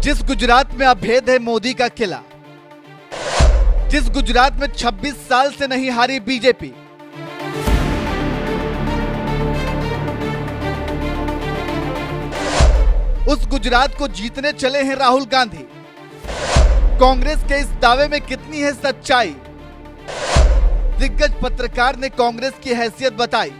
जिस गुजरात में अभेद है मोदी का किला, जिस गुजरात में 26 साल से नहीं हारी बीजेपी, उस गुजरात को जीतने चले हैं राहुल गांधी। कांग्रेस के इस दावे में कितनी है सच्चाई? दिग्गज पत्रकार ने कांग्रेस की हैसियत बताई।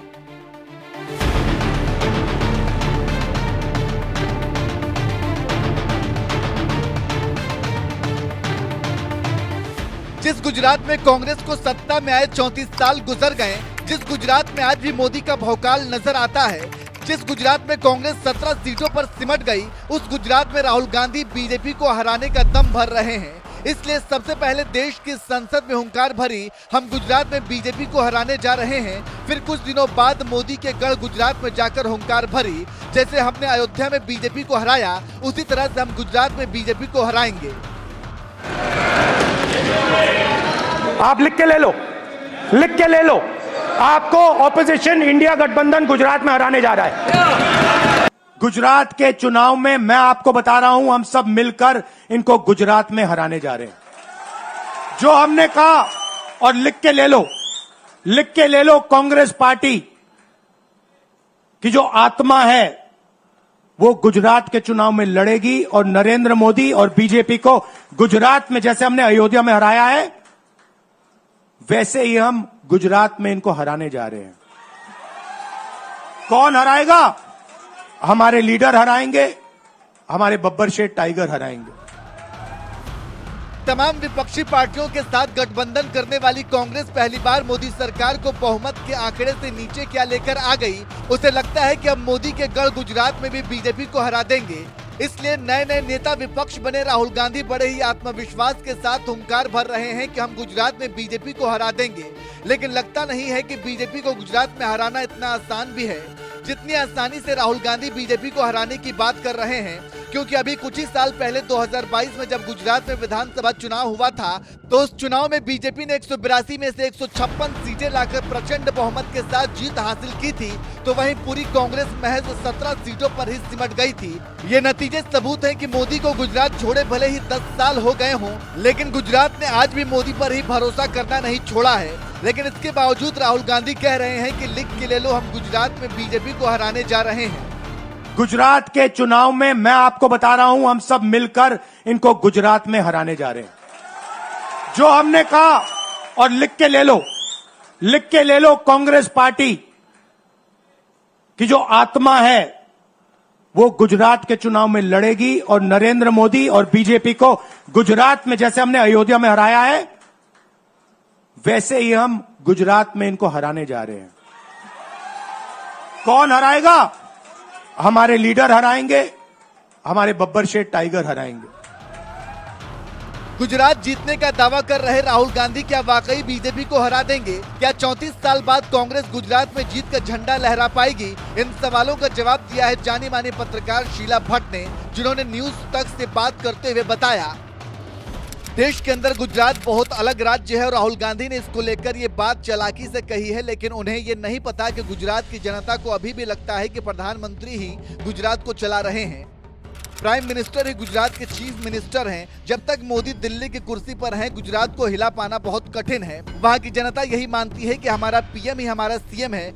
जिस गुजरात में कांग्रेस को सत्ता में आए 34 साल गुजर गए, जिस गुजरात में आज भी मोदी का भौकाल नजर आता है, जिस गुजरात में कांग्रेस 17 सीटों पर सिमट गई, उस गुजरात में राहुल गांधी बीजेपी को हराने का दम भर रहे हैं। इसलिए सबसे पहले देश की संसद में हुंकार भरी, हम गुजरात में बीजेपी को हराने जा रहे हैं। फिर कुछ दिनों बाद मोदी के गढ़ गुजरात में जाकर हुंकार भरी, जैसे हमने अयोध्या में बीजेपी को हराया, उसी तरह से हम गुजरात में बीजेपी को हराएंगे। आप लिख के ले लो, लिख के ले लो। आपको ऑपोजिशन इंडिया गठबंधन गुजरात में हराने जा रहा है। गुजरात के चुनाव में मैं आपको बता रहा हूं, हम सब मिलकर इनको गुजरात में हराने जा रहे हैं। जो हमने कहा, और लिख के ले लो, लिख के ले लो, कांग्रेस पार्टी की जो आत्मा है वो गुजरात के चुनाव में लड़ेगी और नरेंद्र मोदी और बीजेपी को गुजरात में जैसे हमने अयोध्या में हराया है, वैसे ही हम गुजरात में इनको हराने जा रहे हैं। कौन हराएगा? हमारे लीडर हराएंगे, हमारे बब्बर शेठ टाइगर हराएंगे। तमाम विपक्षी पार्टियों के साथ गठबंधन करने वाली कांग्रेस पहली बार मोदी सरकार को बहुमत के आंकड़े से नीचे क्या लेकर आ गई। उसे लगता है कि अब मोदी के गढ़ गुजरात में भी बीजेपी को हरा देंगे। इसलिए नए नए नेता विपक्ष बने राहुल गांधी बड़े ही आत्मविश्वास के साथ हुंकार भर रहे हैं कि हम गुजरात में बीजेपी को हरा देंगे। लेकिन लगता नहीं है कि बीजेपी को गुजरात में हराना इतना आसान भी है जितनी आसानी से राहुल गांधी बीजेपी को हराने की बात कर रहे हैं। क्योंकि अभी कुछ ही साल पहले 2022 में जब गुजरात में विधानसभा चुनाव हुआ था, तो उस चुनाव में बीजेपी ने 182 में से 156 सीटें लाकर प्रचंड बहुमत के साथ जीत हासिल की थी, तो वहीं पूरी कांग्रेस महज 17 सीटों पर ही सिमट गई थी। ये नतीजे सबूत हैं कि मोदी को गुजरात छोड़े भले ही 10 साल हो गए हों, लेकिन गुजरात ने आज भी मोदी पर ही भरोसा करना नहीं छोड़ा है। लेकिन इसके बावजूद राहुल गांधी कह रहे हैं कि लिख के ले लो, हम गुजरात में बीजेपी को हराने जा रहे हैं। गुजरात के चुनाव में मैं आपको बता रहा हूं, हम सब मिलकर इनको गुजरात में हराने जा रहे हैं। जो हमने कहा, और लिख के ले लो, लिख के ले लो, कांग्रेस पार्टी की जो आत्मा है वो गुजरात के चुनाव में लड़ेगी और नरेंद्र मोदी और बीजेपी को गुजरात में जैसे हमने अयोध्या में हराया है, वैसे ही हम गुजरात में इनको हराने जा रहे हैं। कौन हराएगा? हमारे लीडर हराएंगे, हमारे बब्बर शेठ टाइगर हराएंगे। गुजरात जीतने का दावा कर रहे राहुल गांधी क्या वाकई बीजेपी को हरा देंगे? क्या 34 साल बाद कांग्रेस गुजरात में जीत का झंडा लहरा पाएगी? इन सवालों का जवाब दिया है जानी मानी पत्रकार शीला भट्ट ने, जिन्होंने न्यूज तक से बात करते हुए बताया, देश के अंदर गुजरात बहुत अलग राज्य है और राहुल गांधी ने इसको लेकर ये बात चालाकी से कही है। लेकिन उन्हें ये नहीं पता कि गुजरात की जनता को अभी भी लगता है कि प्रधानमंत्री ही गुजरात को चला रहे हैं, प्राइम मिनिस्टर ही गुजरात के चीफ मिनिस्टर हैं। जब तक मोदी दिल्ली की कुर्सी पर हैं, गुजरात को हिला पाना बहुत कठिन है। वहाँ की जनता यही मानती है कि हमारा पीएम ही हमारा सीएम है,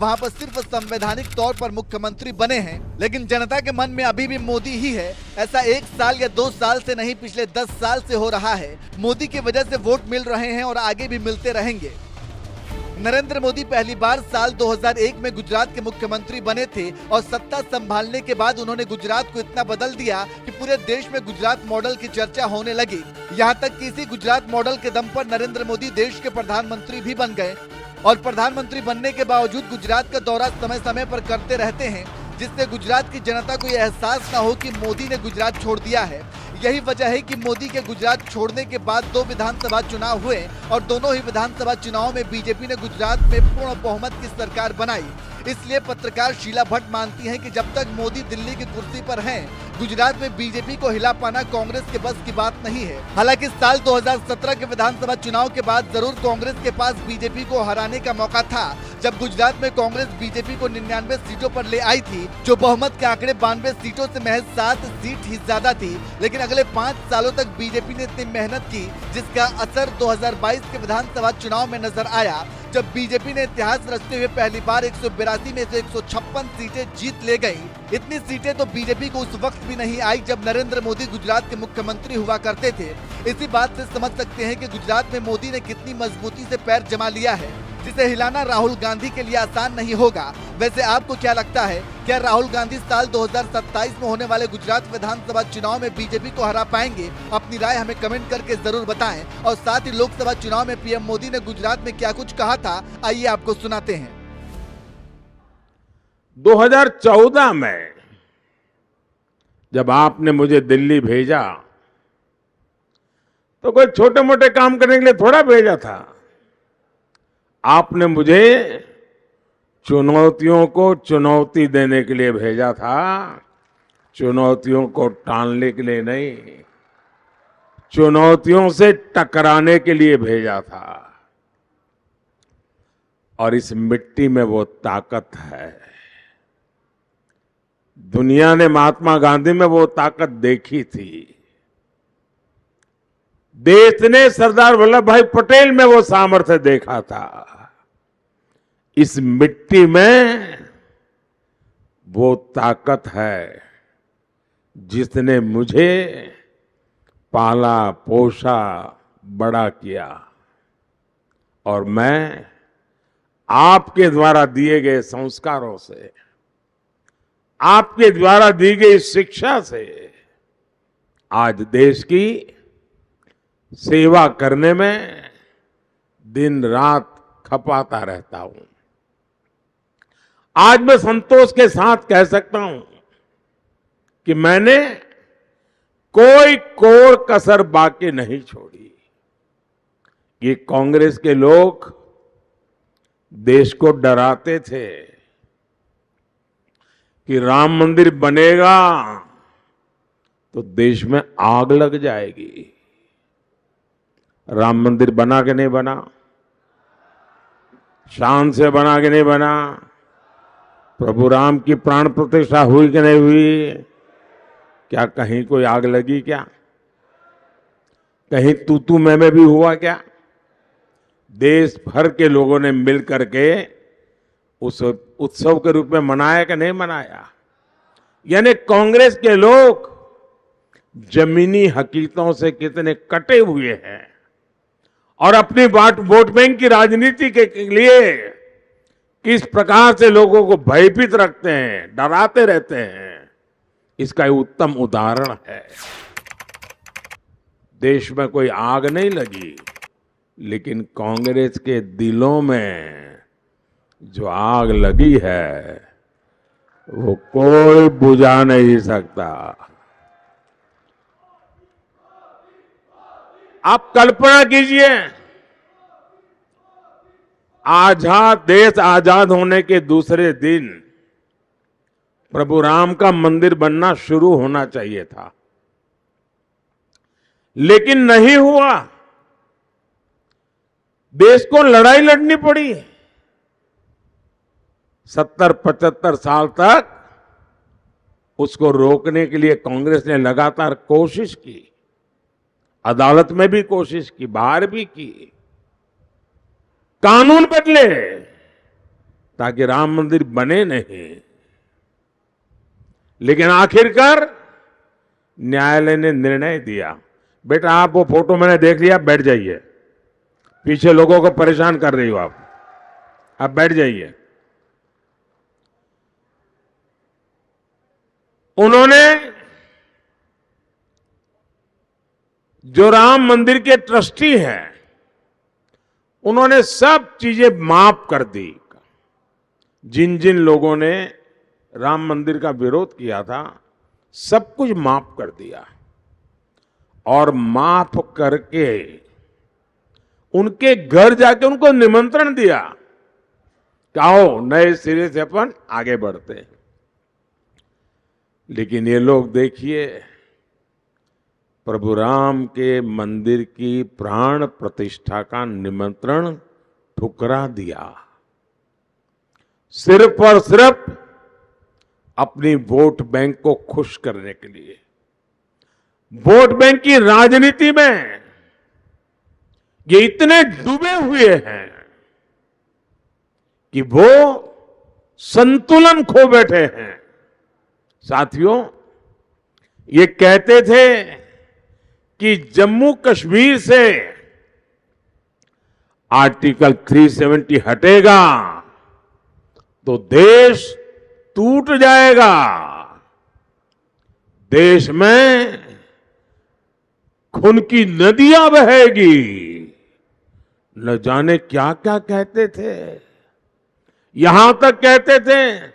वहाँ पर सिर्फ संवैधानिक तौर पर मुख्यमंत्री बने हैं। लेकिन जनता के मन में अभी भी मोदी ही है। ऐसा 1 साल या 2 साल से नहीं, पिछले 10 साल से हो रहा है। मोदी की वजह से वोट मिल रहे हैं और आगे भी मिलते रहेंगे। नरेंद्र मोदी पहली बार साल 2001 में गुजरात के मुख्यमंत्री बने थे और सत्ता संभालने के बाद उन्होंने गुजरात को इतना बदल दिया कि पूरे देश में गुजरात मॉडल की चर्चा होने लगी। यहाँ तक कि इसी गुजरात मॉडल के दम पर नरेंद्र मोदी देश के प्रधानमंत्री भी बन गए और प्रधानमंत्री बनने के बावजूद गुजरात का दौरा समय समय पर करते रहते हैं, जिससे गुजरात की जनता को यह एहसास न हो कि मोदी ने गुजरात छोड़ दिया है। यही वजह है कि मोदी के गुजरात छोड़ने के बाद 2 विधानसभा चुनाव हुए और दोनों ही विधानसभा चुनाव में बीजेपी ने गुजरात में पूर्ण बहुमत की सरकार बनाई। इसलिए पत्रकार शीला भट्ट मानती हैं कि जब तक मोदी दिल्ली की कुर्सी पर हैं, गुजरात में बीजेपी को हिला पाना कांग्रेस के बस की बात नहीं है। हालांकि साल 2017 के विधानसभा चुनाव के बाद जरूर कांग्रेस के पास बीजेपी को हराने का मौका था, जब गुजरात में कांग्रेस बीजेपी को 99 सीटों पर ले आई थी, जो बहुमत के आंकड़े 92 सीटों से महज 7 सीट ही ज्यादा थी। लेकिन अगले 5 सालों तक बीजेपी ने इतनी मेहनत की, जिसका असर 2022 के विधानसभा चुनाव में नजर आया, जब बीजेपी ने इतिहास रचते हुए पहली बार 182 में से 156 सीटें जीत ले गई। इतनी सीटें तो बीजेपी को उस वक्त भी नहीं आई जब नरेंद्र मोदी गुजरात के मुख्यमंत्री हुआ करते थे। इसी बात से समझ सकते हैं कि गुजरात में मोदी ने कितनी मजबूती से पैर जमा लिया है, जिसे हिलाना राहुल गांधी के लिए आसान नहीं होगा। वैसे आपको क्या लगता है, क्या राहुल गांधी साल 2027 में होने वाले गुजरात विधानसभा चुनाव में बीजेपी को हरा पाएंगे? अपनी राय हमें कमेंट करके जरूर बताएं। और साथ ही लोकसभा चुनाव में पीएम मोदी ने गुजरात में क्या कुछ कहा था, आइए आपको सुनाते हैं। 2014 में जब आपने मुझे दिल्ली भेजा तो कोई छोटे मोटे काम करने के लिए थोड़ा भेजा था। आपने मुझे चुनौतियों को चुनौती देने के लिए भेजा था, चुनौतियों को टालने के लिए नहीं, चुनौतियों से टकराने के लिए भेजा था। और इस मिट्टी में वो ताकत है। दुनिया ने महात्मा गांधी में वो ताकत देखी थी, देश ने सरदार वल्लभ भाई पटेल में वो सामर्थ्य देखा था। इस मिट्टी में वो ताकत है जिसने मुझे पाला पोसा बड़ा किया, और मैं आपके द्वारा दिए गए संस्कारों से, आपके द्वारा दी गई शिक्षा से आज देश की सेवा करने में दिन रात खपाता रहता हूं। आज मैं संतोष के साथ कह सकता हूं कि मैंने कोई कोर कसर बाकी नहीं छोड़ी। ये कांग्रेस के लोग देश को डराते थे कि राम मंदिर बनेगा तो देश में आग लग जाएगी। राम मंदिर बना कि नहीं बना? शान से बना कि नहीं बना? प्रभु राम की प्राण प्रतिष्ठा हुई कि नहीं हुई? क्या कहीं कोई आग लगी? क्या कहीं तू मैं भी हुआ? क्या देश भर के लोगों ने मिलकर के उस उत्सव के रूप में मनाया कि नहीं मनाया? यानी कांग्रेस के लोग जमीनी हकीकतों से कितने कटे हुए हैं और अपनी वोट बैंक की राजनीति के लिए किस प्रकार से लोगों को भयभीत रखते हैं, डराते रहते हैं, इसका एक उत्तम उदाहरण है। देश में कोई आग नहीं लगी, लेकिन कांग्रेस के दिलों में जो आग लगी है वो कोई बुझा नहीं सकता। आप कल्पना कीजिए, देश आजाद होने के दूसरे दिन प्रभु राम का मंदिर बनना शुरू होना चाहिए था, लेकिन नहीं हुआ। देश को लड़ाई लड़नी पड़ी। 70-75 साल तक उसको रोकने के लिए कांग्रेस ने लगातार कोशिश की, अदालत में भी कोशिश की, बाहर भी की, कानून बदले ताकि राम मंदिर बने नहीं। लेकिन आखिरकार न्यायालय ने निर्णय दिया, बेटा आप वो फोटो मैंने देख लिया, बैठ जाइए, पीछे लोगों को परेशान कर रही हो आप बैठ जाइए। उन्होंने जो राम मंदिर के ट्रस्टी हैं, उन्होंने सब चीजें माफ कर दी। जिन जिन लोगों ने राम मंदिर का विरोध किया था, सब कुछ माफ कर दिया, और माफ करके उनके घर जाके उनको निमंत्रण दिया कि आओ नए सिरे से अपन आगे बढ़ते हैं। लेकिन ये लोग देखिए, प्रभु राम के मंदिर की प्राण प्रतिष्ठा का निमंत्रण ठुकरा दिया, सिर्फ और सिर्फ अपनी वोट बैंक को खुश करने के लिए। वोट बैंक की राजनीति में ये इतने डूबे हुए हैं कि वो संतुलन खो बैठे हैं। साथियों, ये कहते थे कि जम्मू कश्मीर से आर्टिकल 370 हटेगा तो देश टूट जाएगा, देश में खून की नदियां बहेगी, न जाने क्या क्या कहते थे। यहां तक कहते थे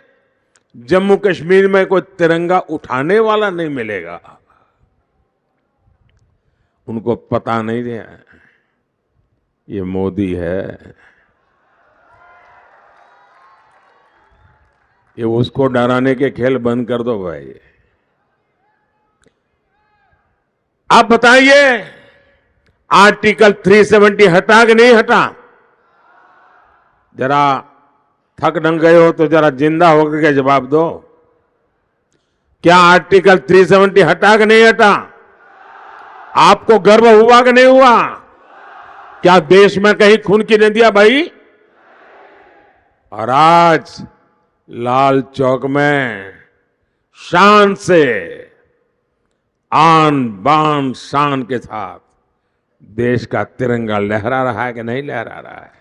जम्मू कश्मीर में कोई तिरंगा उठाने वाला नहीं मिलेगा। उनको पता नहीं है ये मोदी है, ये उसको डराने के खेल बंद कर दो भाई। आप बताइए, आर्टिकल 370 हटा कि नहीं हटा? जरा थक डंग गए हो तो जरा जिंदा होकर के जवाब दो। क्या आर्टिकल 370 हटा कि नहीं हटा? आपको गर्व हुआ कि नहीं हुआ? क्या देश में कहीं खून की नदियां बही? और आज लाल चौक में शान से, आन बान शान के साथ देश का तिरंगा लहरा रहा है कि नहीं लहरा रहा है?